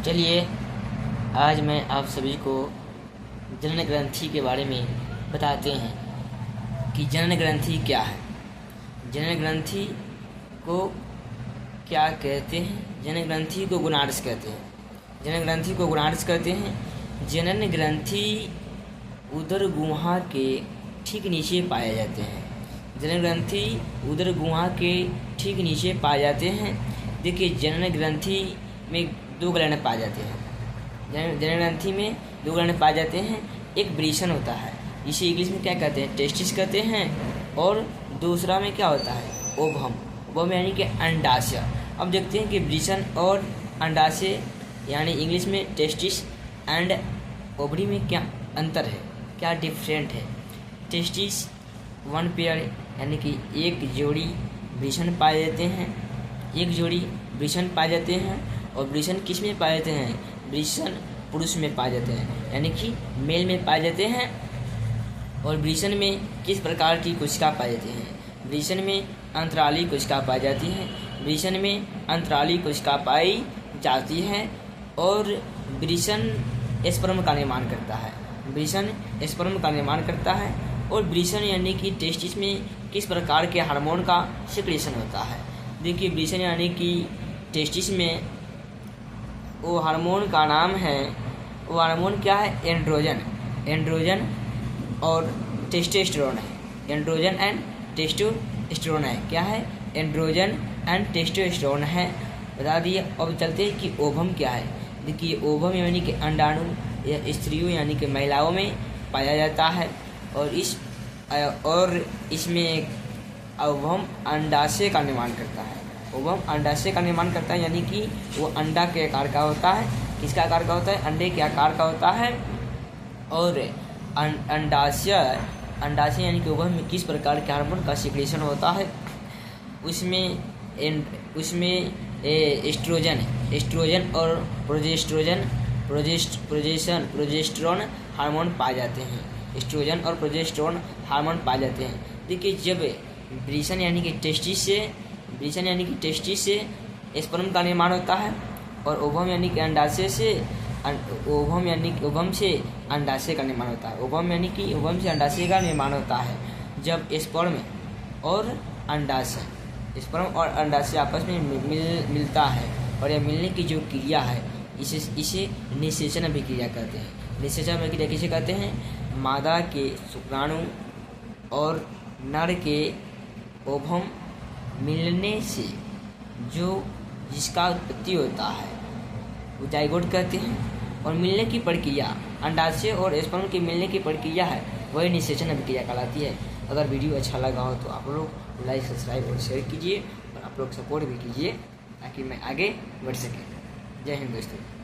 चलिए आज मैं आप सभी को जनन ग्रंथि के बारे में बताते हैं कि जनन ग्रंथि क्या है। जनन ग्रंथि को क्या कहते हैं? जनन ग्रंथि को गोनाड्स कहते हैं। जनन ग्रंथि को गोनाड्स कहते हैं। जनन ग्रंथि उदर गुहा के ठीक नीचे पाए जाते हैं। जनन ग्रंथि उदर गुहा के ठीक नीचे पाए जाते हैं। देखिए, जनन ग्रंथि में दो ग्लैंड पाए जाते हैं। जनन ग्रंथि में दो ग्लैंड पाए जाते हैं। एक ब्रीशन होता है, इसे इंग्लिश में क्या कहते हैं? टेस्टिस कहते हैं। और दूसरा में क्या होता है? ओवम। ओवम यानी कि अंडाशय। अब देखते हैं कि ब्रीशन और अंडाशय यानी इंग्लिश में टेस्टिस एंड ओवरी में क्या अंतर है, क्या डिफरेंट है। टेस्टिस वन पेयर यानी कि एक जोड़ी ब्रीशन पाए जाते हैं, एक जोड़ी ब्रीशन पाए जाते हैं। और ब्रीशन किस में पाए जाते हैं? ब्रीशन पुरुष में पाए जाते हैं यानी कि मेल में पाए जाते हैं। और ब्रीशन में किस प्रकार की कोशिका पाई जाती हैं? ब्रीशन में अंतराली कोशिका पाई जाती है। ब्रीशन में अंतराली कोशिका पाई जाती है। और ब्रीशन स्पर्म का निर्माण करता है। ब्रीशन स्पर्म का निर्माण करता है। और ब्रीशन यानी कि टेस्टिस में किस प्रकार के हार्मोन का सिक्रेशन होता है? देखिए, ब्रीशन यानी कि टेस्टिस में वो हार्मोन का नाम है, वो हार्मोन क्या है? एंड्रोजन। एंड्रोजन और टेस्टोस्टेरोन है। एंड्रोजन एंड टेस्टोस्टेरोन है। क्या है? एंड्रोजन एंड टेस्टोस्टेरोन है, बता दिए। अब चलते हैं कि ओवम क्या है। देखिए, ओवम यानी कि अंडाणु या स्त्रियों यानी कि महिलाओं में पाया जाता है। और इसमें ओवम अंडाशय का निर्माण करता है। ओवम अंडाशय का निर्माण करता है यानी कि वो अंडा के आकार का होता है। किसका आकार का होता है? अंडे के आकार का होता है। और अंडाशय यानी कि ओवम में किस प्रकार के हार्मोन का सिक्रेशन होता है? उसमें एस्ट्रोजन और प्रोजेस्टेरोन हार्मोन पाए जाते हैं। एस्ट्रोजन और प्रोजेस्टेरोन हार्मोन पाए जाते हैं। देखिए, जब ब्रीशन यानी कि टेस्टिस से स्पर्म का निर्माण होता है। और ओवम यानी कि अंडाशय से ओवम से अंडाशय का निर्माण होता है। ओवम यानी कि ओवम से अंडाशय का निर्माण होता है। जब स्पर्म और अंडाशय आपस में मिलता है। और यह मिलने की जो क्रिया है इसे निषेचन अभिक्रिया कहते हैं। निषेचन अभिक्रिया किसे कहते हैं? मादा के शुक्राणु और नर के ओवम मिलने से जिसका उत्पत्ति होता है वो जाइगोट कहते हैं। और मिलने की प्रक्रिया, अंडाशय और स्पर्म के मिलने की प्रक्रिया है, वही निषेचन अभिक्रिया कहलाती है। अगर वीडियो अच्छा लगा हो तो आप लोग लाइक, सब्सक्राइब और शेयर कीजिए। और आप लोग सपोर्ट भी कीजिए ताकि मैं आगे बढ़ सके। जय हिंद दोस्तों।